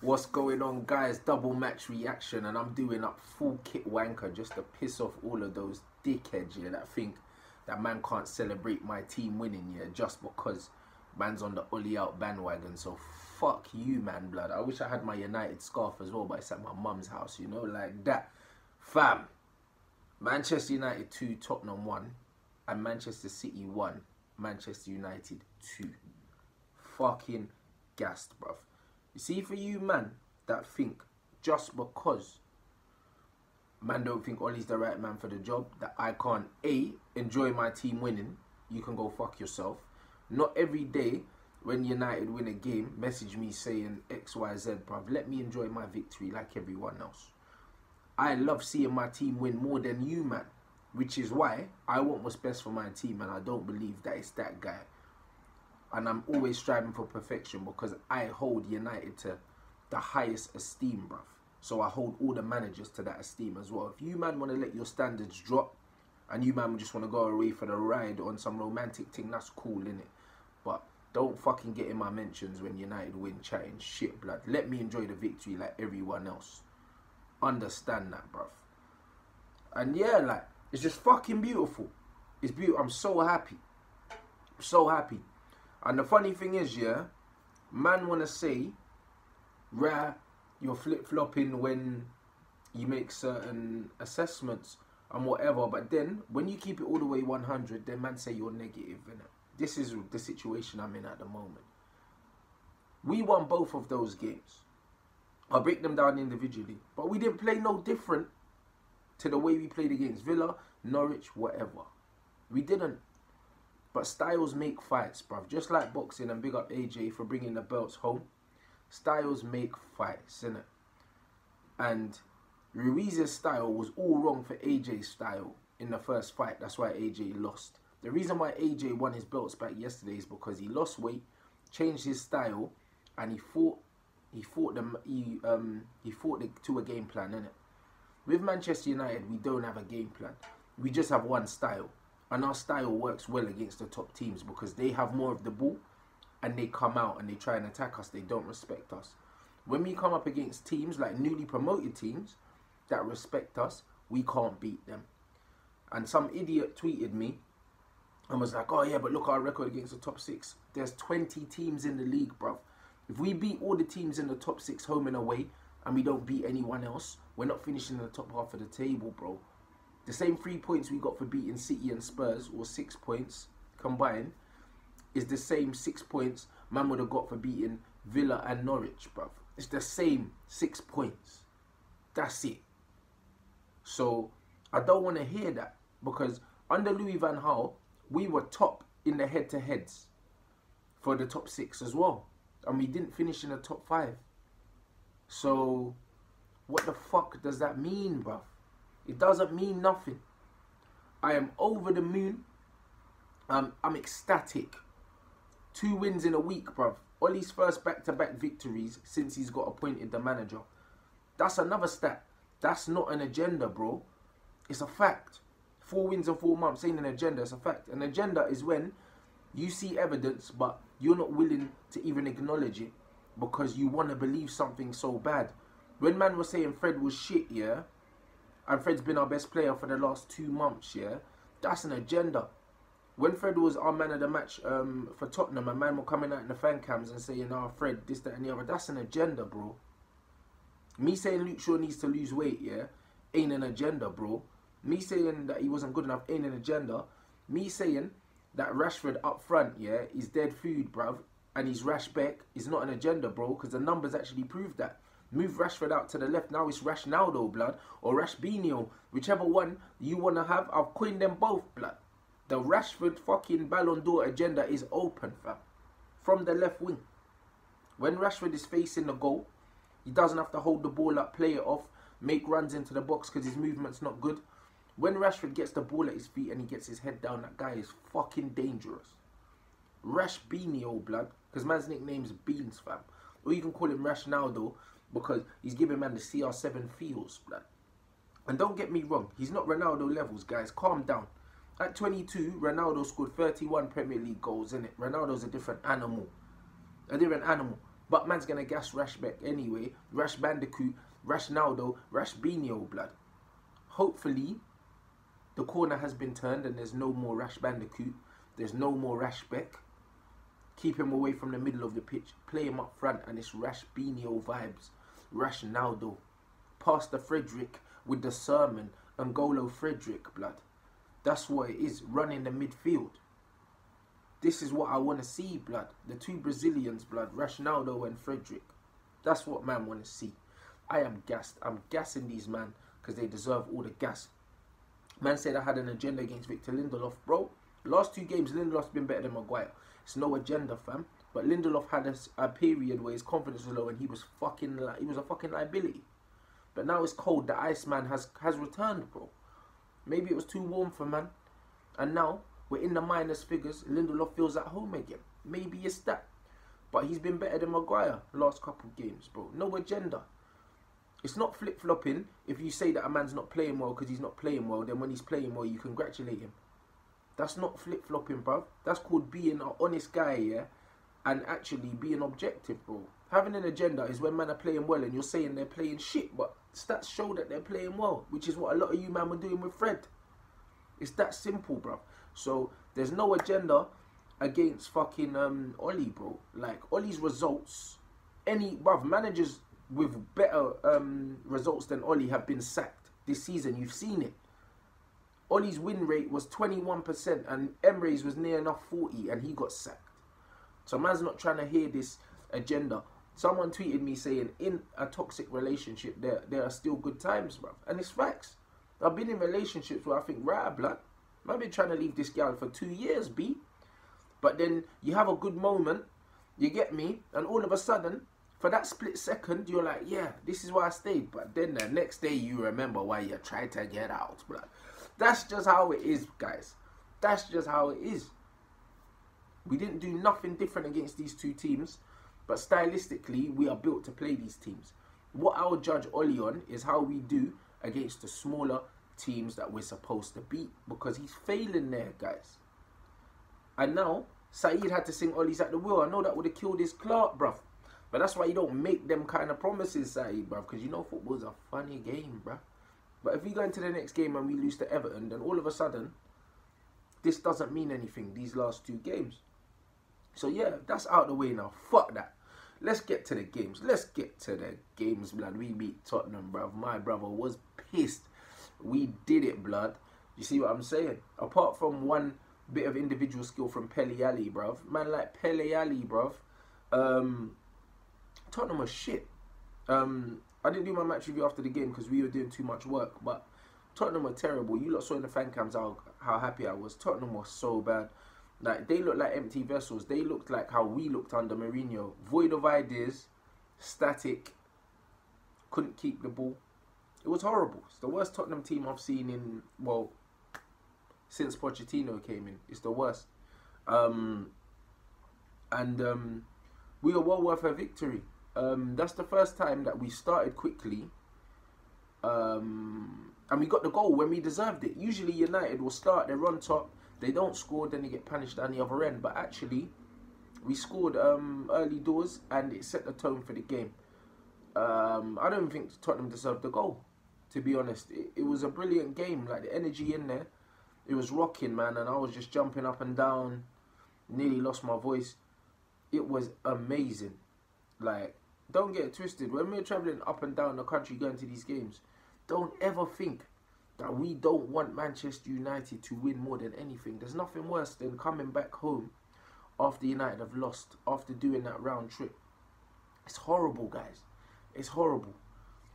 What's going on, guys? Double match reaction, and I'm doing up full kit wanker just to piss off all of those dickheads here that think that man can't celebrate my team winning, yeah, just because man's on the Ollie out bandwagon. So fuck you, man, blood. I wish I had my United scarf as well, but it's at my mum's house, you know, like that. Fam, Manchester United 2, Tottenham 1, and Manchester City 1, Manchester United 2. Fucking gassed, bruv. You see, for you, man, that think just because man don't think Ollie's the right man for the job, that I can't A, enjoy my team winning, you can go fuck yourself. Not every day when United win a game, message me saying XYZ, bruv. Let me enjoy my victory like everyone else. I love seeing my team win more than you, man, which is why I want what's best for my team, and I don't believe that it's that guy. And I'm always striving for perfection because I hold United to the highest esteem, bruv. So I hold all the managers to that esteem as well. If you, man, want to let your standards drop and you, man, just want to go away for the ride on some romantic thing, that's cool, innit? But don't fucking get in my mentions when United win chatting shit, blood. Let me enjoy the victory like everyone else. Understand that, bruv. And yeah, like, it's just fucking beautiful. It's beautiful. I'm so happy. I'm so happy. And the funny thing is, yeah, man want to say, rah, you're flip-flopping when you make certain assessments and whatever, but then when you keep it all the way 100, then man say you're negative, innit? This is the situation I'm in at the moment. We won both of those games. I'll break them down individually, but we didn't play no different to the way we played against Villa, Norwich, whatever. We didn't. But styles make fights, bruv. Just like boxing, and big up AJ for bringing the belts home. Styles make fights, innit? And Ruiz's style was all wrong for AJ's style in the first fight. That's why AJ lost. The reason why AJ won his belts back yesterday is because he lost weight, changed his style, and he fought to a game plan, innit? With Manchester United, we don't have a game plan. We just have one style. And our style works well against the top teams because they have more of the ball and they come out and they try and attack us. They don't respect us. When we come up against teams like newly promoted teams that respect us, we can't beat them. And some idiot tweeted me and was like, oh yeah, but look at our record against the top 6. There's 20 teams in the league, bruv. If we beat all the teams in the top 6 home and away and we don't beat anyone else, we're not finishing in the top half of the table, bro. The same 3 points we got for beating City and Spurs, or 6 points combined, is the same 6 points man would have got for beating Villa and Norwich, bruv. It's the same 6 points. That's it. So I don't want to hear that because under Louis van Gaal, we were top in the head-to-heads for the top 6 as well. And we didn't finish in the top 5. So what the fuck does that mean, bruv? It doesn't mean nothing. I am over the moon. I'm ecstatic. 2 wins in a week, bruv. Ollie's first back-to-back victories since he's got appointed the manager. That's another stat. That's not an agenda, bro. It's a fact. 4 wins in 4 months ain't an agenda. It's a fact. An agenda is when you see evidence, but you're not willing to even acknowledge it because you want to believe something so bad. When man was saying Fred was shit, yeah, and Fred's been our best player for the last 2 months, yeah, that's an agenda. When Fred was our man of the match for Tottenham, a man were coming out in the fan cams and saying, oh, Fred, this, that, and the other, that's an agenda, bro. Me saying Luke Shaw needs to lose weight, yeah, ain't an agenda, bro. Me saying that he wasn't good enough ain't an agenda. Me saying that Rashford up front, yeah, is dead food, bruv, and he's Rash Beck is not an agenda, bro, because the numbers actually prove that. Move Rashford out to the left. Now it's Rashnaldo, blood. Or Rashbinho. Whichever one you want to have. I've coined them both, blood. The Rashford fucking Ballon d'Or agenda is open, fam. From the left wing. When Rashford is facing the goal, he doesn't have to hold the ball up, play it off, make runs into the box because his movement's not good. When Rashford gets the ball at his feet and he gets his head down, that guy is fucking dangerous. Rashbinho, blood. Because man's nickname's Beans, fam. Or you can call him Rashnaldo, because he's giving man the CR7 feels, blood. And don't get me wrong, he's not Ronaldo levels, guys. Calm down. At 22, Ronaldo scored 31 Premier League goals, innit? Ronaldo's a different animal. A different animal. But man's going to gas Rashbeck anyway. Rash Bandicoot, Rash Naldo, Rash Binio, blood. Hopefully, the corner has been turned and there's no more Rash Bandicoot. There's no more Rashbeck. Keep him away from the middle of the pitch. Play him up front and it's Rash Binio vibes. Rash Naldo. Pastor Frederick with the sermon. Angolo Frederick, blood. That's what it is. Running the midfield. This is what I want to see, blood. The two Brazilians, blood. Rash Naldo and Frederick. That's what man want to see. I am gassed. I'm gassing these man because they deserve all the gas. Man said I had an agenda against Victor Lindelof, bro. Last 2 games, Lindelof's been better than Maguire. It's no agenda, fam. But Lindelof had a period where his confidence was low and he was a fucking liability. But now it's cold. The Iceman has returned, bro. Maybe it was too warm for man. And now we're in the minus figures. Lindelof feels at home again. Maybe it's that. But he's been better than Maguire last couple games, bro. No agenda. It's not flip-flopping if you say that a man's not playing well because he's not playing well. Then when he's playing well, you congratulate him. That's not flip-flopping, bruv. That's called being an honest guy, yeah? And actually being objective, bro. Having an agenda is when men are playing well and you're saying they're playing shit, but stats show that they're playing well, which is what a lot of you man were doing with Fred. It's that simple, bruv. So there's no agenda against fucking Ollie, bro. Like, Ollie's results, bruv, managers with better results than Ollie have been sacked this season. You've seen it. Ollie's win rate was 21% and Emre's was near enough 40 and he got sacked. So man's not trying to hear this agenda. Someone tweeted me saying, in a toxic relationship, there are still good times, bruv. And it's facts. I've been in relationships where I think, right, blood, I've been trying to leave this girl for 2 years, B. But then you have a good moment, you get me, and all of a sudden, for that split second, you're like, yeah, this is why I stayed. But then the next day, you remember why you tried to get out, blood. That's just how it is, guys. That's just how it is. We didn't do nothing different against these two teams, but stylistically, we are built to play these teams. What I'll judge Ollie on is how we do against the smaller teams that we're supposed to beat, because he's failing there, guys. And now, Saeed had to sing Ollie's at the wheel. I know that would have killed his Clark, bruv. But that's why you don't make them kind of promises, Saeed, bruv, because you know football's a funny game, bruv. But if we go into the next game and we lose to Everton, then all of a sudden, this doesn't mean anything, these last 2 games. So yeah, that's out the way now. Fuck that. Let's get to the games. Let's get to the games, blood. We beat Tottenham, bruv. My brother was pissed. We did it, blood. You see what I'm saying? Apart from one bit of individual skill from Pele Ali, bruv. Man like Pele Ali, bruv. Tottenham was shit. I didn't do my match review after the game because we were doing too much work. But Tottenham were terrible. You lot saw in the fan cams how happy I was. Tottenham was so bad. Like, they looked like empty vessels. They looked like how we looked under Mourinho. Void of ideas. Static. Couldn't keep the ball. It was horrible. It's the worst Tottenham team I've seen in, well, since Pochettino came in. It's the worst. We were well worth a victory. That's the first time that we started quickly. And we got the goal when we deserved it. Usually United will start, they're on top. They don't score, then they get punished on the other end. But actually, we scored early doors and it set the tone for the game. I don't think Tottenham deserved the goal, to be honest. It was a brilliant game. Like, the energy in there, it was rocking, man. And I was just jumping up and down. Nearly lost my voice. It was amazing. Like, don't get it twisted. When we're travelling up and down the country going to these games, don't ever think that we don't want Manchester United to win more than anything. There's nothing worse than coming back home after United have lost, after doing that round trip. It's horrible, guys. It's horrible.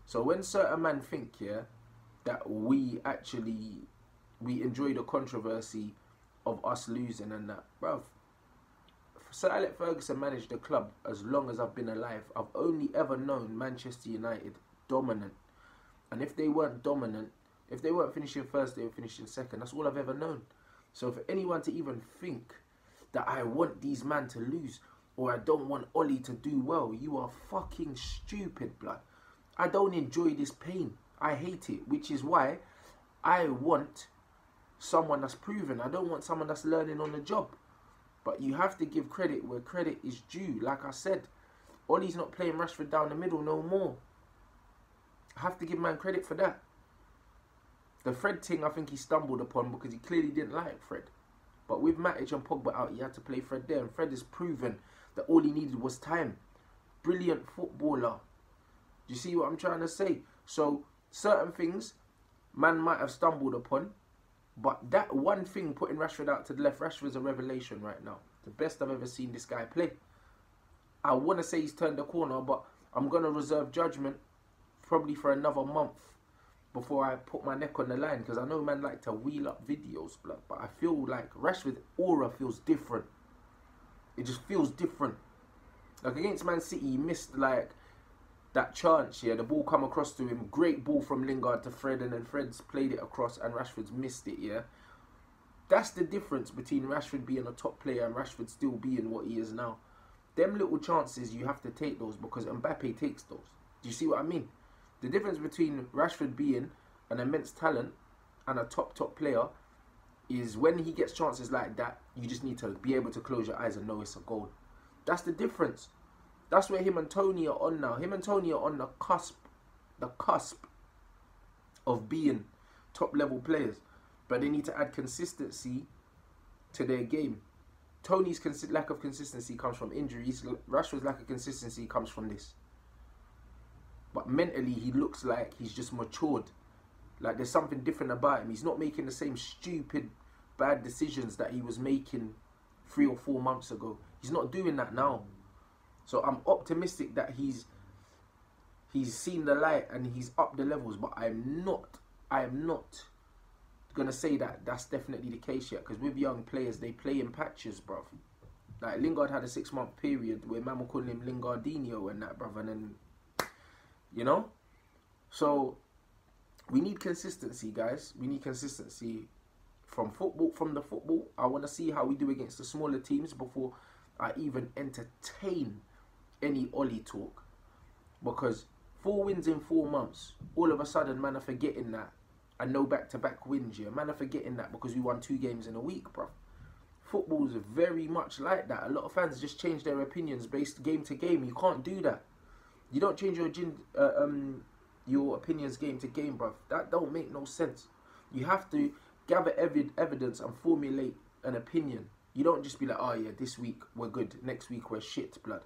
So when certain men think, yeah, that we enjoy the controversy of us losing and that, bruv, Sir Alex Ferguson managed the club as long as I've been alive. I've only ever known Manchester United dominant. And if they weren't dominant, if they weren't finishing first, they were finishing second. That's all I've ever known. So for anyone to even think that I want these men to lose or I don't want Ollie to do well, you are fucking stupid, blood. I don't enjoy this pain. I hate it, which is why I want someone that's proven. I don't want someone that's learning on the job. But you have to give credit where credit is due. Like I said, Ollie's not playing Rashford down the middle no more. I have to give man credit for that. The Fred thing, I think he stumbled upon because he clearly didn't like Fred. But with Matic and Pogba out, he had to play Fred there. And Fred has proven that all he needed was time. Brilliant footballer. Do you see what I'm trying to say? So, certain things, man might have stumbled upon. But that one thing, putting Rashford out to the left, Rashford's a revelation right now. The best I've ever seen this guy play. I want to say he's turned the corner, but I'm going to reserve judgment probably for another month before I put my neck on the line, because I know man like to wheel up videos, blood, but I feel like Rashford's aura feels different. It just feels different. Like against Man City, he missed like that chance, yeah, the ball come across to him, great ball from Lingard to Fred, and then Fred's played it across and Rashford's missed it, yeah. That's the difference between Rashford being a top player and Rashford still being what he is now. Them little chances, you have to take those because Mbappe takes those. Do you see what I mean? The difference between Rashford being an immense talent and a top player is when he gets chances like that, you just need to be able to close your eyes and know it's a goal. That's the difference. That's where him and Tony are on now. Him and Tony are on the cusp of being top level players. But they need to add consistency to their game. Tony's lack of consistency comes from injuries. Rashford's lack of consistency comes from this. But mentally, he looks like he's just matured. Like there's something different about him. He's not making the same stupid, bad decisions that he was making 3 or 4 months ago. He's not doing that now. So I'm optimistic that he's seen the light and he's up the levels. But I am not going to say that that's definitely the case yet. Because with young players, they play in patches, bruv. Like Lingard had a 6-month period where man were calling him Lingardinho and that, bruv. And then... you know, so we need consistency, guys. We need consistency from the football. I want to see how we do against the smaller teams before I even entertain any Ollie talk. Because 4 wins in 4 months, all of a sudden, man are forgetting that. And no back-to-back wins, yeah. Man are forgetting that because we won 2 games in a week, bro. Football's very much like that. A lot of fans just change their opinions based game to game. You can't do that. You don't change your opinions game to game, bruv. That don't make no sense. You have to gather evidence and formulate an opinion. You don't just be like, oh yeah, this week we're good, next week we're shit, blood.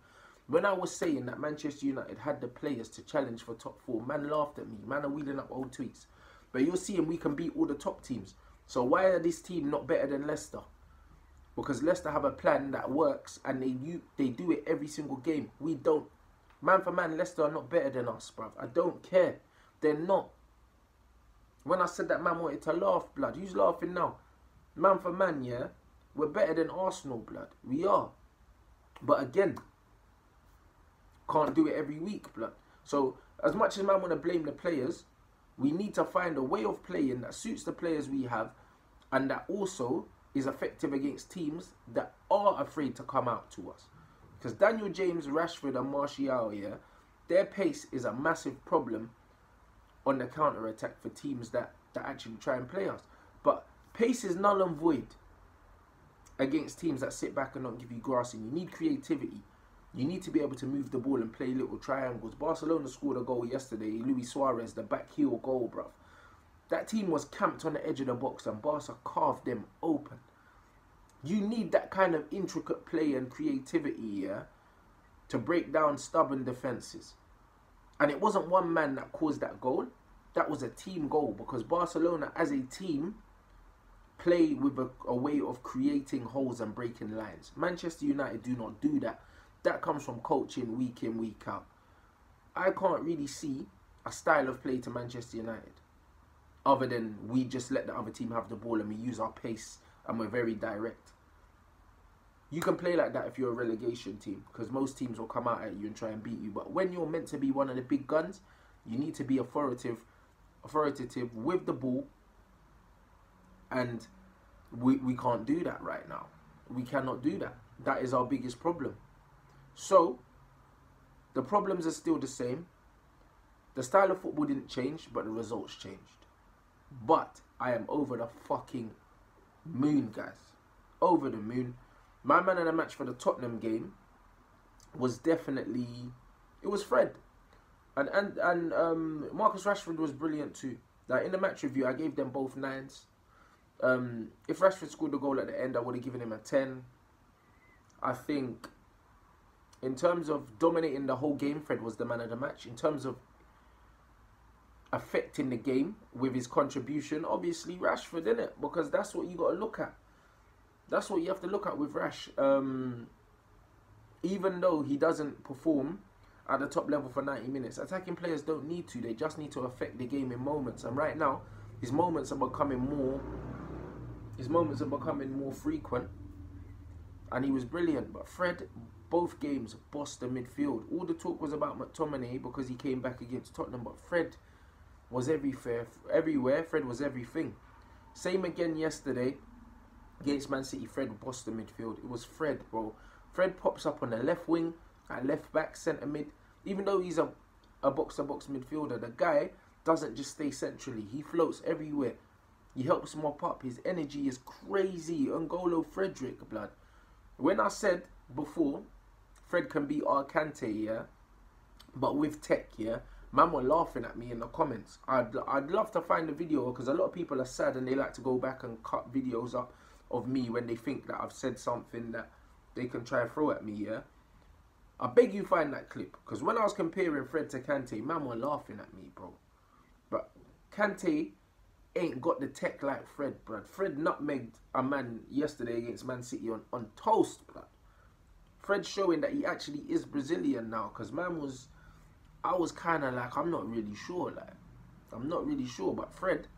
When I was saying that Manchester United had the players to challenge for top 4, man laughed at me. Man are wheeling up old tweets. But you're seeing we can beat all the top teams. So why are this team not better than Leicester? Because Leicester have a plan that works and they do it every single game. We don't. Man for man, Leicester are not better than us, bruv. I don't care. They're not. When I said that, man wanted to laugh, blood. Who's laughing now? Man for man, yeah? We're better than Arsenal, blood. We are. But again, can't do it every week, blood. So, as much as man want to blame the players, we need to find a way of playing that suits the players we have and that also is effective against teams that are afraid to come out to us. Because Daniel James, Rashford and Martial, yeah, their pace is a massive problem on the counter-attack for teams that actually try and play us. But pace is null and void against teams that sit back and don't give you grassing. You need creativity. You need to be able to move the ball and play little triangles. Barcelona scored a goal yesterday. Luis Suarez, the back heel goal, bruv. That team was camped on the edge of the box and Barca carved them open. You need that kind of intricate play and creativity, yeah, to break down stubborn defences. And it wasn't one man that caused that goal. That was a team goal because Barcelona as a team play with a way of creating holes and breaking lines. Manchester United do not do that. That comes from coaching week in, week out. I can't really see a style of play to Manchester United other than we just let the other team have the ball and we use our pace and we're very direct. You can play like that if you're a relegation team because most teams will come out at you and try and beat you. But when you're meant to be one of the big guns, you need to be authoritative with the ball, and we can't do that right now. We cannot do that. That is our biggest problem. So, the problems are still the same. The style of football didn't change, but the results changed. But I am over the fucking moon, guys. Over the moon. My man of the match for the Tottenham game was definitely, it was Fred. And Marcus Rashford was brilliant too. Like in the match review, I gave them both 9s. If Rashford scored the goal at the end, I would have given him a 10. I think in terms of dominating the whole game, Fred was the man of the match. In terms of affecting the game with his contribution, obviously Rashford, innit? Because that's what you got to look at. That's what you have to look at with Rash. Even though he doesn't perform at the top level for 90 minutes, attacking players don't need to. They just need to affect the game in moments. And right now, his moments are becoming more frequent. And he was brilliant. But Fred, both games, bossed the midfield. All the talk was about McTominay because he came back against Tottenham. But Fred was everywhere. Fred was everything. Same again yesterday against Man City. Fred bossed the midfield. It was Fred, bro. Fred pops up on the left wing, at left back, centre mid. Even though he's a box-to-box midfielder, the guy doesn't just stay centrally. He floats everywhere. He helps mop up. His energy is crazy. N'Golo Frederick, blood. When I said before, Fred can be our Kante, yeah, but with tech, yeah, man were laughing at me in the comments. I'd love to find the video because a lot of people are sad and they like to go back and cut videos up of me when they think that I've said something that they can try and throw at me, yeah. I beg you find that clip because when I was comparing Fred to Kante, man were laughing at me, bro. But Kante ain't got the tech like Fred, bruv. Fred nutmegged a man yesterday against Man City on toast, bruv. Fred's showing that he actually is Brazilian now because I was kind of like, I'm not really sure, but Fred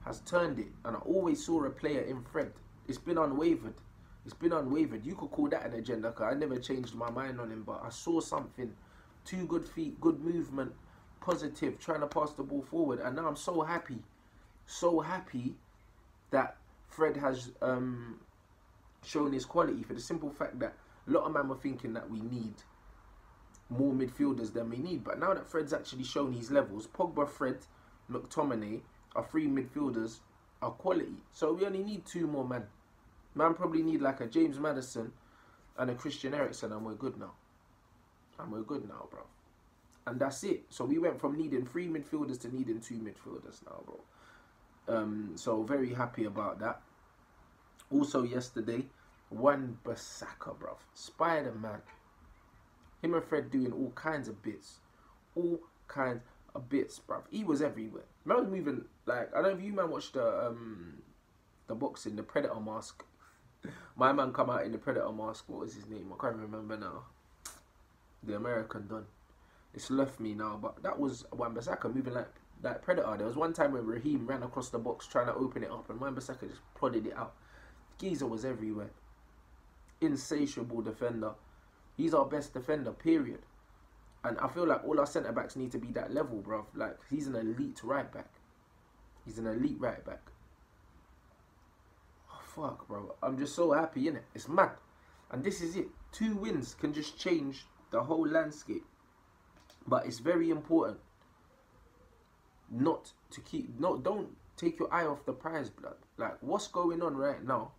has turned it, and I always saw a player in Fred. It's been unwavered. You could call that an agenda because I never changed my mind on him, but I saw something. 2 good feet, good movement, positive, trying to pass the ball forward, and now I'm so happy that Fred has shown his quality for the simple fact that a lot of men were thinking that we need more midfielders than we need, but now that Fred's actually shown his levels, Pogba, Fred, McTominay, our 3 midfielders are quality. So we only need 2 more men. Man probably need like a James Maddison and a Christian Eriksen, and we're good now. Bro. And that's it. So we went from needing 3 midfielders to needing 2 midfielders now, bro. So very happy about that. Also yesterday, Wan-Bissaka, bro. Spider-Man. Him and Fred doing all kinds of bits. Bruv. He was everywhere. Man was moving like, I don't know if you man watched the boxing, the Predator mask. My man come out in the Predator mask. What was his name? I can't remember now. The American Don. It's left me now, but that was Wan-Bissaka moving like Predator. There was one time when Raheem ran across the box trying to open it up, and Wan-Bissaka just prodded it out. Geezer was everywhere. Insatiable defender. He's our best defender, period. And I feel like all our centre-backs need to be that level, bruv. Like, he's an elite right-back. Oh, fuck, bro. I'm just so happy, innit? It's mad. And this is it. 2 wins can just change the whole landscape. But it's very important don't take your eye off the prize, blood. Like, what's going on right now?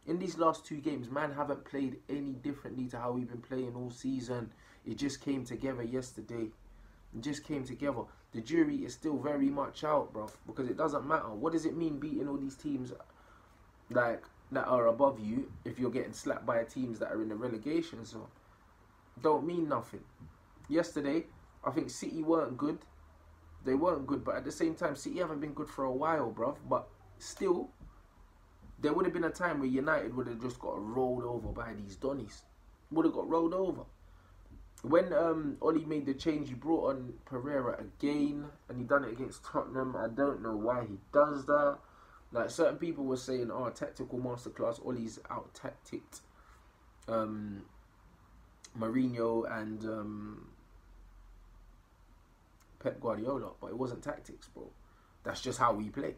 In these last 2 games, man haven't played any differently to how we've been playing all season. It just came together yesterday. The jury is still very much out, bro, because it doesn't matter. What does it mean beating all these teams like that are above you if you're getting slapped by teams that are in the relegation zone? Don't mean nothing. Yesterday, I think City weren't good. They weren't good, but at the same time, City haven't been good for a while, bro. But still, there would have been a time where United would have just got rolled over by these Donnies. Would have got rolled over. When Oli made the change, he brought on Pereira again, and he done it against Tottenham. I don't know why he does that. Like, certain people were saying, oh, tactical masterclass, Oli's out-tacticked Mourinho and Pep Guardiola, but it wasn't tactics, bro. That's just how we play.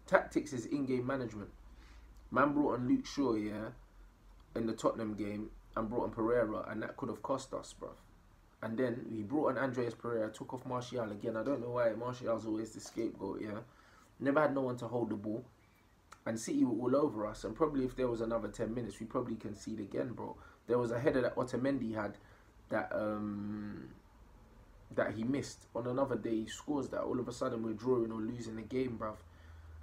Tactics is in-game management. Man brought on Luke Shaw, yeah, in the Tottenham game, and brought on Pereira, and that could have cost us, bruv. And then he brought on Andreas Pereira, took off Martial again. I don't know why Martial's always the scapegoat, yeah. Never had no one to hold the ball. And City were all over us, and probably if there was another 10 minutes, we probably concede again, bro. there was a header that Otamendi had that that he missed. On another day, he scores that. All of a sudden, we're drawing or losing the game, bruv.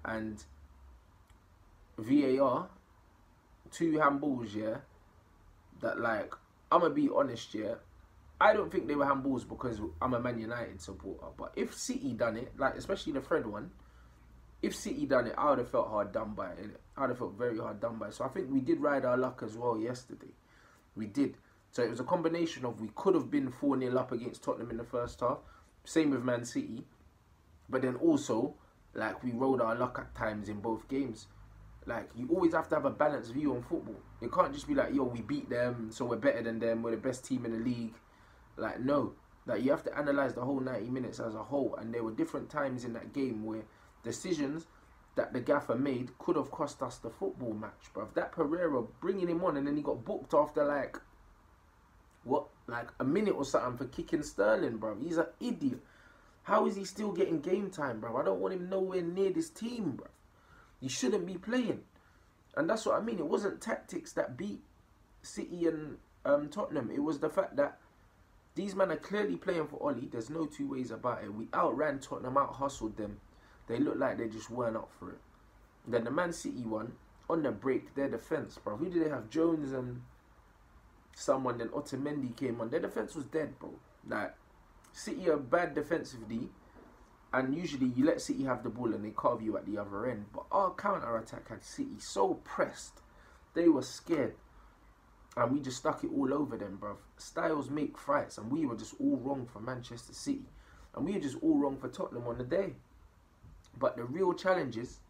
And VAR, 2 handballs, yeah, that, like, I'm going to be honest, yeah, I don't think they were handballs because I'm a Man United supporter. But if City done it, like, especially the Fred one, if City done it, I would have felt hard done by it. I would have felt very hard done by it. So I think we did ride our luck as well yesterday. We did. So it was a combination of we could have been 4-0 up against Tottenham in the first half. Same with Man City. But then also, like, we rode our luck at times in both games. Like, you always have to have a balanced view on football. It can't just be like, yo, we beat them, so we're better than them, we're the best team in the league. Like, no. Like, you have to analyse the whole 90 minutes as a whole. And there were different times in that game where decisions that the gaffer made could have cost us the football match, bruv. That Pereira, bringing him on, and then he got booked after, like, what, like a minute or something for kicking Sterling, bruv. He's an idiot. How is he still getting game time, bruv? I don't want him nowhere near this team, bruv. He shouldn't be playing. And that's what I mean. It wasn't tactics that beat City and Tottenham. It was the fact that these men are clearly playing for Ollie. There's no two ways about it. We outran Tottenham, out-hustled them. They looked like they just weren't up for it. Then the Man City one, on the break, their defence, bro. Who did they have? Jones and someone. Then Otamendi came on. Their defence was dead, bro. Like, City are bad defensively. And usually you let City have the ball and they carve you at the other end. But our counter-attack had City so pressed. They were scared. And we just stuck it all over them, bruv. Styles make fights. And we were just all wrong for Manchester City. And we were just all wrong for Tottenham on the day. But the real challenges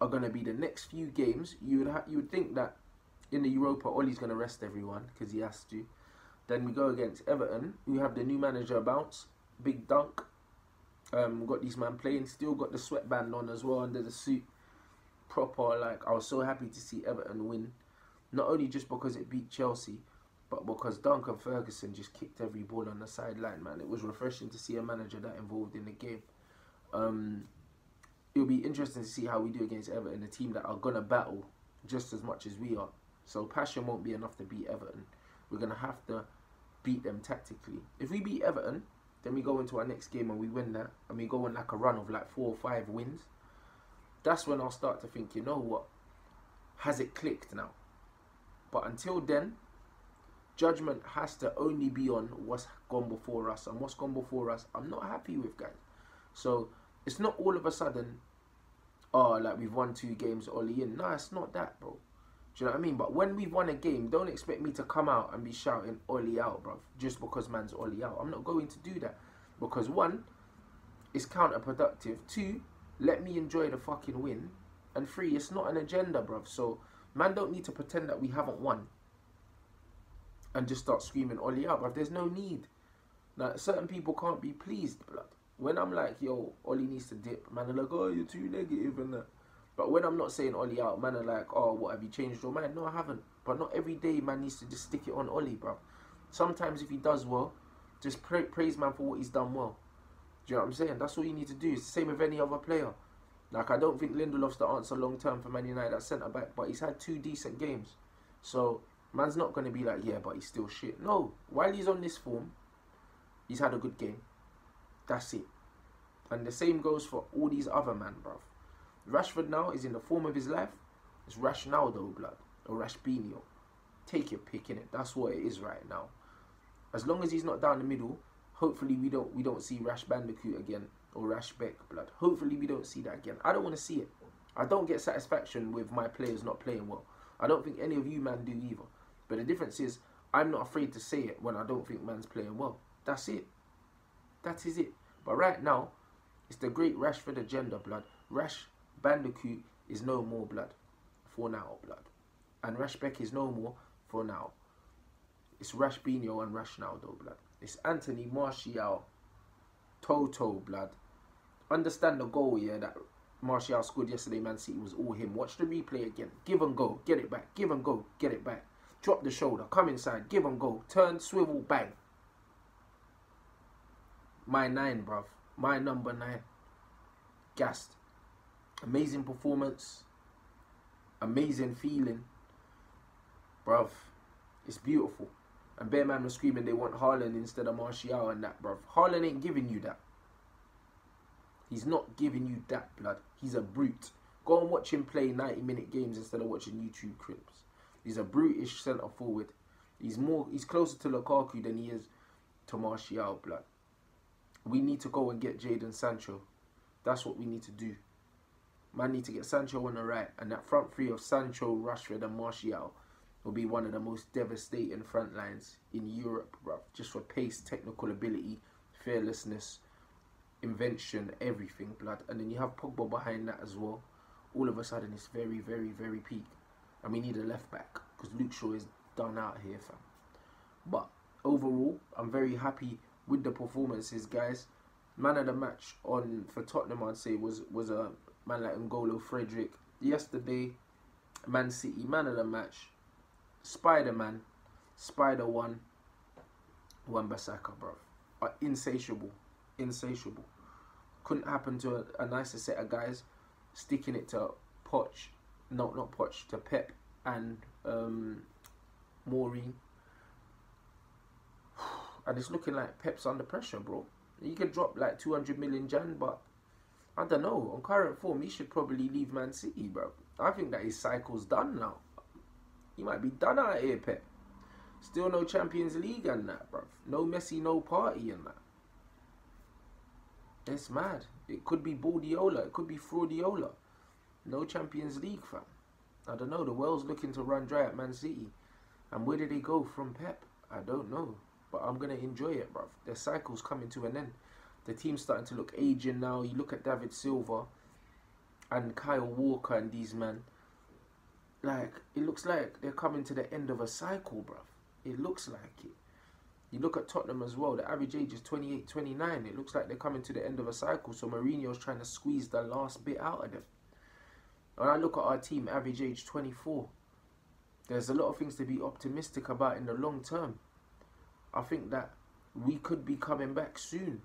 are going to be the next few games. You would think that in the Europa, Ollie's going to rest everyone because he has to. Then we go against Everton. We have the new manager, Bants. Big dunk. Got these man playing. Still got the sweatband on as well under the suit. Proper, like, I was so happy to see Everton win. Not only just because it beat Chelsea, but because Duncan Ferguson just kicked every ball on the sideline, man. It was refreshing to see a manager that involved in the game. It'll be interesting to see how we do against Everton, a team that are going to battle just as much as we are. So passion won't be enough to beat Everton. We're going to have to beat them tactically. If we beat Everton, then we go into our next game and we win that, and we go on like a run of like 4 or 5 wins. That's when I'll start to think, you know what? Has it clicked now? But until then, judgment has to only be on what's gone before us. And what's gone before us, I'm not happy with, guys. So it's not all of a sudden, oh, like we've won 2 games, Ollie in. No, it's not that, bro. Do you know what I mean? But when we've won a game, don't expect me to come out and be shouting Ollie out, bro. Just because man's Ollie out. I'm not going to do that. Because 1, it's counterproductive. 2, let me enjoy the fucking win. And 3, it's not an agenda, bro. So man don't need to pretend that we haven't won and just start screaming Ollie out, bro. There's no need. Now, certain people can't be pleased, blood. When I'm like, yo, Ollie needs to dip, man are like, oh, you're too negative and that. But when I'm not saying Ollie out, man are like, oh, what, have you changed your mind? No, I haven't. But not every day man needs to just stick it on Ollie, bro. Sometimes if he does well, just praise man for what he's done well. Do you know what I'm saying? That's all you need to do. It's the same with any other player. Like, I don't think Lindelof's the answer long term for Man United at centre-back, but he's had 2 decent games. So, man's not going to be like, yeah, but he's still shit. No, while he's on this form, he's had a good game. That's it. And the same goes for all these other men, bruv. Rashford now is in the form of his life. It's Rashnaldo, blood. Or Rashbinho. Take your pick, innit? That's what it is right now. As long as he's not down the middle, hopefully we don't see Rash Bandicoot again. Or Rashbeck, blood. Hopefully we don't see that again. I don't want to see it. I don't get satisfaction with my players not playing well. I don't think any of you man do either. But the difference is, I'm not afraid to say it when I don't think man's playing well. That's it. That is it. But right now, it's the great Rashford agenda, blood. Rash Bandicoot is no more, blood. For now, blood. And Rashbeck is no more for now. It's Rashbinho and Rashnaldo, blood. It's Anthony, Martial, Toto, blood. Understand the goal, yeah, that Martial scored yesterday, Man City, was all him. Watch the replay again. Give and go. Get it back. Give and go. Get it back. Drop the shoulder. Come inside. Give and go. Turn, swivel, bang. My 9, bruv. My number 9. Gassed. Amazing performance. Amazing feeling. Bruv. It's beautiful. And Bear Man was screaming they want Haaland instead of Martial and that, bruv. Haaland ain't giving you that. He's not giving you that, blood. He's a brute. Go and watch him play 90-minute games instead of watching YouTube clips. He's a brutish centre forward. He's closer to Lukaku than he is to Martial, blood. We need to go and get Jadon Sancho. That's what we need to do. Man, need to get Sancho on the right, and that front three of Sancho, Rashford, and Martial will be one of the most devastating front lines in Europe, bruv. Just for pace, technical ability, fearlessness, invention, everything, blood. And then you have Pogba behind that as well. All of a sudden, it's very, very, very peak. And we need a left back because Luke Shaw is done out here, fam. But overall, I'm very happy with the performances, guys. Man of the match for Tottenham, I'd say, was a man like N'Golo Frederick. Yesterday, Man City, man of the match. Spider-Man, Spider-1, Wan-Bissaka, bro. Insatiable. Insatiable. Couldn't happen to a nicer set of guys. Sticking it to Poch. No, not Poch. To Pep and Maureen. And it's looking like Pep's under pressure, bro. He could drop like 200 million Jan, but I don't know. On current form, he should probably leave Man City, bro. I think that his cycle's done now. He might be done out here, Pep. Still no Champions League and that, bro. No Messi, no party and that. It's mad. It could be Bordiola. It could be Fraudiola. No Champions League, fam. I don't know. The world's looking to run dry at Man City. And where did they go from Pep? I don't know. But I'm going to enjoy it, bruv. Their cycle's coming to an end. The team's starting to look aging now. You look at David Silva and Kyle Walker and these men. Like, it looks like they're coming to the end of a cycle, bruv. It looks like it. You look at Tottenham as well. The average age is 28, 29. It looks like they're coming to the end of a cycle. So Mourinho's trying to squeeze the last bit out of them. When I look at our team, average age 24. There's a lot of things to be optimistic about in the long term. I think that we could be coming back soon,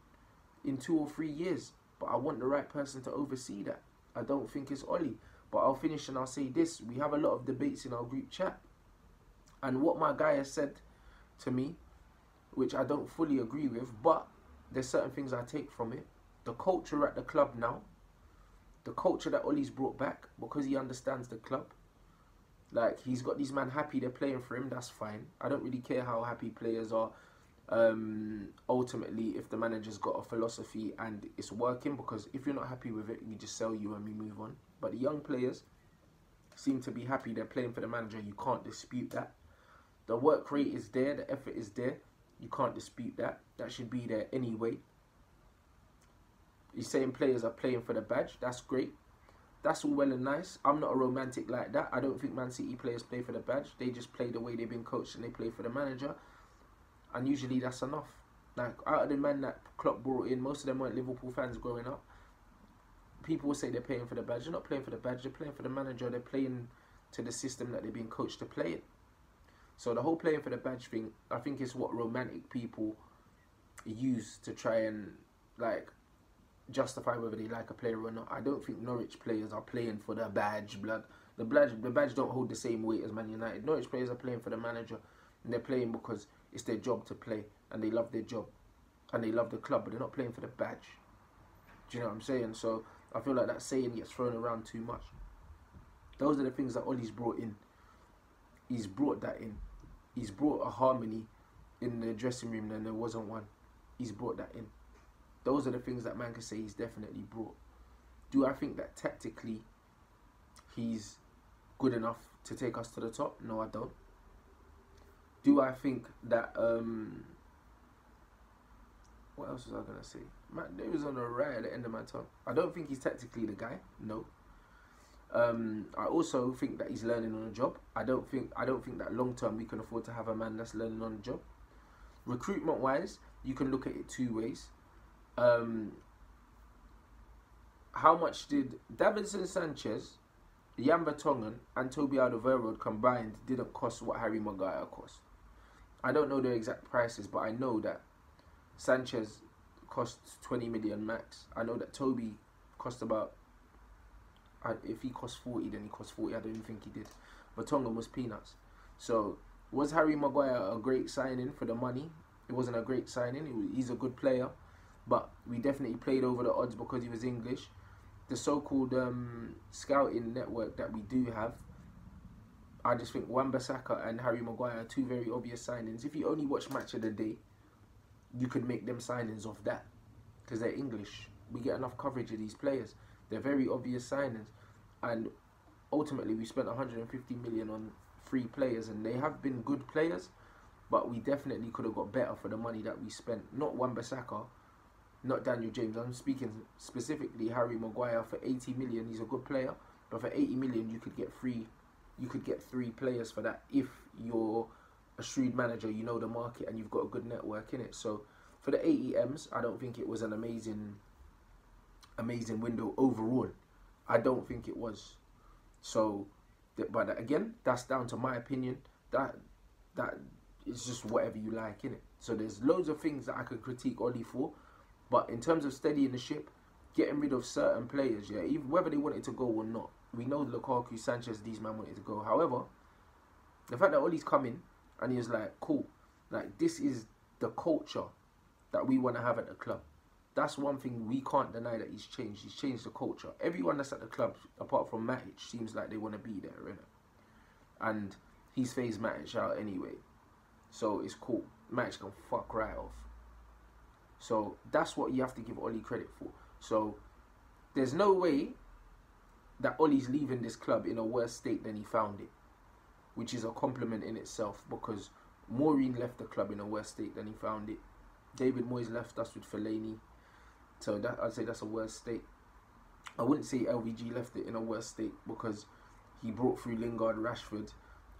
in 2 or 3 years. But I want the right person to oversee that. I don't think it's Ollie. But I'll finish and I'll say this. We have a lot of debates in our group chat. And what my guy has said to me, which I don't fully agree with, but there's certain things I take from it. The culture at the club now. The culture that Ollie's brought back because he understands the club. Like, he's got these men happy they're playing for him, that's fine. I don't really care how happy players are. Ultimately, if the manager's got a philosophy and it's working, because if you're not happy with it, we just sell you and we move on. But the young players seem to be happy they're playing for the manager. You can't dispute that. The work rate is there, the effort is there. You can't dispute that. That should be there anyway. He's saying players are playing for the badge. That's great. That's all well and nice. I'm not a romantic like that. I don't think Man City players play for the badge. They just play the way they've been coached and they play for the manager. And usually that's enough. Like, out of the men that Klopp brought in, most of them weren't Liverpool fans growing up. People will say they're playing for the badge. They're not playing for the badge. They're playing for the manager. They're playing to the system that they've been coached to play in. So the whole playing for the badge thing, I think is what romantic people use to try and, like, justify whether they like a player or not. I don't think Norwich players are playing for the badge, blood. The badge don't hold the same weight as Man United. Norwich players are playing for the manager, and they're playing because it's their job to play, and they love their job, and they love the club, but they're not playing for the badge. Do you know what I'm saying? So I feel like that saying gets thrown around too much. Those are the things that Ollie's brought in. He's brought that in. He's brought a harmony in the dressing room, and there wasn't one. He's brought that in. Those are the things that man can say he's definitely brought. Do I think that tactically he's good enough to take us to the top? No, I don't. Do I think that, what else was I going to say? Man, it was on the right at the end of my tongue. I don't think he's tactically the guy. No. I also think that he's learning on the job. I don't think that long term we can afford to have a man that's learning on the job. Recruitment wise, you can look at it two ways. How much did Davinson Sanchez, Jan Vertonghen and Toby Alderweireld combined didn't cost what Harry Maguire cost? I don't know the exact prices, but I know that Sanchez costs 20 million max. I know that Toby cost about, if he cost 40, then he cost 40. I don't even think he did. Vertonghen was peanuts. So Was Harry Maguire a great signing for the money? It wasn't a great signing. He's a good player, but we definitely played over the odds because he was English. The so-called scouting network that we do have, I just think Wan-Bissaka and Harry Maguire are two very obvious signings. If you only watch Match of the Day, you could make them signings off that because they're English. We get enough coverage of these players. They're very obvious signings, and ultimately we spent 150 million on 3 players, and they have been good players, but we definitely could have got better for the money that we spent. Not Wan-Bissaka, not Daniel James. I'm speaking specifically Harry Maguire. For 80 million, he's a good player, but for 80 million, you could get 3 players for that if you're a shrewd manager, you know the market, and you've got a good network in it. So for the 80 M's, I don't think it was an amazing window overall. I don't think it was. So, but again, that's down to my opinion. That is just whatever you like, innit? So there's loads of things that I could critique Oli for, but in terms of steadying the ship, getting rid of certain players, yeah, even whether they wanted to go or not, we know Lukaku, Sanchez, these men wanted to go. However, the fact that Oli's coming and he's like, cool, like this is the culture that we want to have at the club. That's one thing we can't deny that he's changed. He's changed the culture. Everyone that's at the club, apart from Matic, seems like they want to be there, innit? And he's phased Matic out anyway. So it's cool. Matic can fuck right off. So that's what you have to give Oli credit for. So there's no way that Oli's leaving this club in a worse state than he found it, which is a compliment in itself, because Maureen left the club in a worse state than he found it. David Moyes left us with Fellaini. So that, I'd say that's a worse state. I wouldn't say LVG left it in a worse state, because he brought through Lingard, Rashford,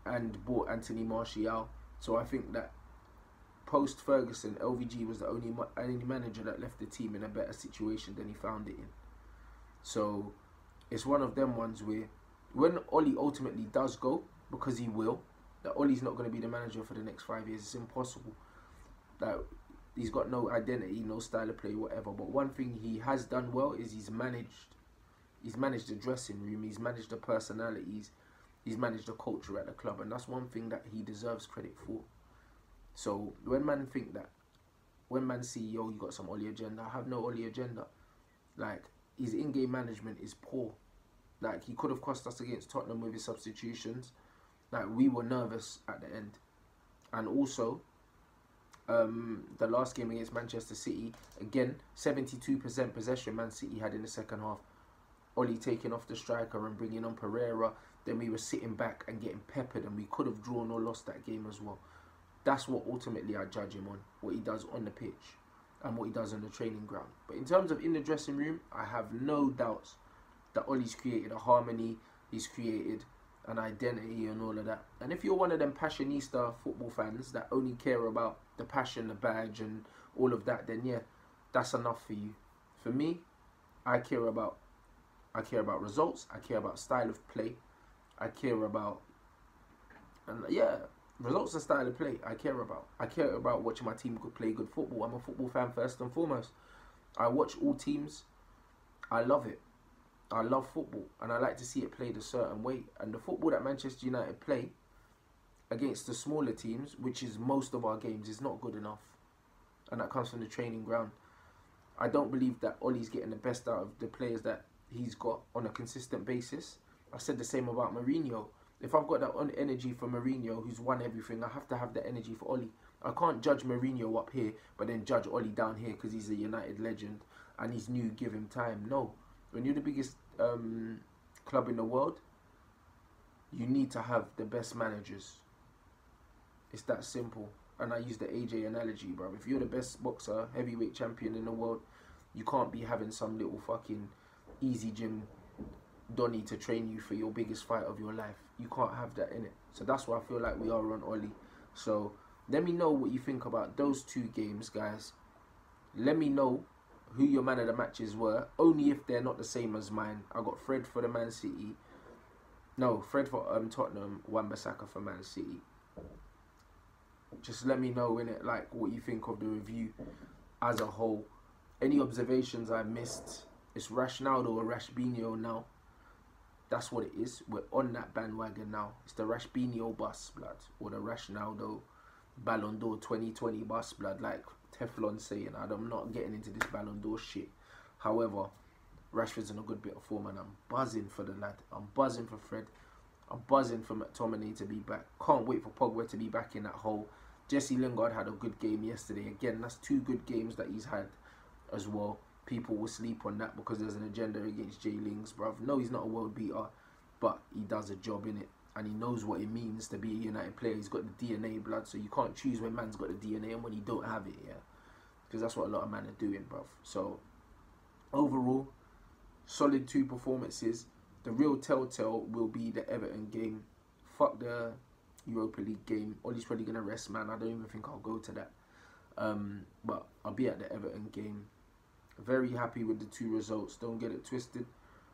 and bought Anthony Martial. So I think that post-Ferguson, LVG was the only manager that left the team in a better situation than he found it in. So it's one of them ones where when Oli ultimately does go, because he will, that Oli's not going to be the manager for the next 5 years. It's impossible. That he's got no identity, no style of play, whatever. But one thing he has done well is he's managed the dressing room, he's managed the personalities, he's managed the culture at the club, and that's one thing that he deserves credit for. So when man see, yo, you got some Oli agenda, I have no Oli agenda. Like, his in-game management is poor. Like, he could have cost us against Tottenham with his substitutions. Like, we were nervous at the end. And also, the last game against Manchester City, again, 72% possession Man City had in the second half. Oli taking off the striker and bringing on Pereira. Then we were sitting back and getting peppered, and we could have drawn or lost that game as well. That's what ultimately I judge him on, what he does on the pitch and what he does on the training ground. But in terms of in the dressing room, I have no doubts that Oli's created a harmony, he's created an identity and all of that. And if you're one of them passionista football fans that only care about the passion, the badge and all of that, then yeah, that's enough for you. For me, I care about results, I care about style of play, I care about, and yeah, results and style of play, I care about watching my team play good football. I'm a football fan first and foremost. I watch all teams. I love it. I love football, and I like to see it played a certain way. And the football that Manchester United play against the smaller teams, which is most of our games, is not good enough. And that comes from the training ground. I don't believe that Oli's getting the best out of the players that he's got on a consistent basis. I said the same about Mourinho. If I've got that energy for Mourinho, who's won everything, I have to have that energy for Oli. I can't judge Mourinho up here, but then judge Oli down here because he's a United legend and he's new, give him time. No. When you're the biggest club in the world, you need to have the best managers. It's that simple. And I use the AJ analogy, bro. If you're the best boxer, heavyweight champion in the world, you can't be having some little fucking easy gym Donny to train you for your biggest fight of your life. You can't have that in it. So that's why I feel like we are on Oli. So let me know what you think about those 2 games, guys. Let me know who your man of the matches were, only if they're not the same as mine. I got Fred for the Man City. No, Fred for Tottenham, Wan-Bissaka for Man City. Just let me know, innit, like, what you think of the review as a whole. Any observations I missed? It's Rash Naldo or Rashbinho now. That's what it is. We're on that bandwagon now. It's the Rashbinio bus, blood. Or the Rashnaldo Ballon d'Or 2020 bus, blood. Like Teflon saying, I'm not getting into this Ballon d'Or shit. However, Rashford's in a good bit of form and I'm buzzing for the lad. I'm buzzing for Fred. I'm buzzing for McTominay to be back. Can't wait for Pogba to be back in that hole. Jesse Lingard had a good game yesterday. Again, that's 2 good games that he's had as well. People will sleep on that because there's an agenda against Jay Lings, bruv. No, he's not a world beater, but he does a job in it. And he knows what it means to be a United player. He's got the DNA, blood. So you can't choose when man's got the DNA and when he don't have it, yeah? Because that's what a lot of men are doing, bruv. So, overall, solid 2 performances. The real telltale will be the Everton game. Fuck the Europa League game. Ollie's probably going to rest, man. I don't even think I'll go to that. But I'll be at the Everton game. Very happy with the 2 results. Don't get it twisted.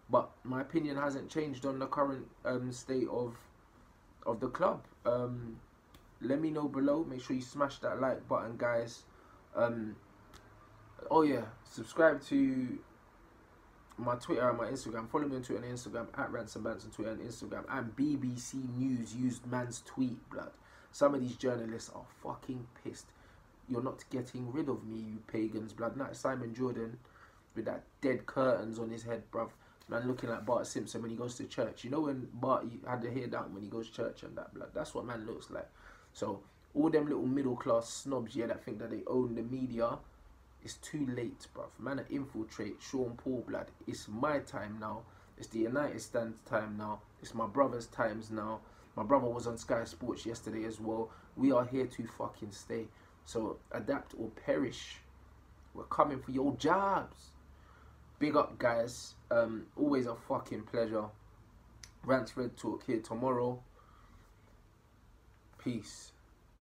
But my opinion hasn't changed on the current state of the club. Let me know below. Make sure you smash that like button, guys. Oh yeah, subscribe to my Twitter and my Instagram. Follow me on Twitter and Instagram at Rants and Bants on Twitter and Instagram. And BBC News used man's tweet, blood. Some of these journalists are fucking pissed. You're not getting rid of me, you pagans, blood. Not Simon Jordan with that dead curtains on his head, bruv. Man looking like Bart Simpson when he goes to church. You know when Bart had the hair down when he goes to church and that, blood. That's what man looks like. So all them little middle class snobs, yeah, that think that they own the media, it's too late, bruv. Man, infiltrate Sean Paul, blood. It's my time now. It's the United Stand's time now. It's my brother's times now. My brother was on Sky Sports yesterday as well. We are here to fucking stay. So adapt or perish. We're coming for your jobs. Big up, guys. Always a fucking pleasure. Rants Red Talk here tomorrow. Peace.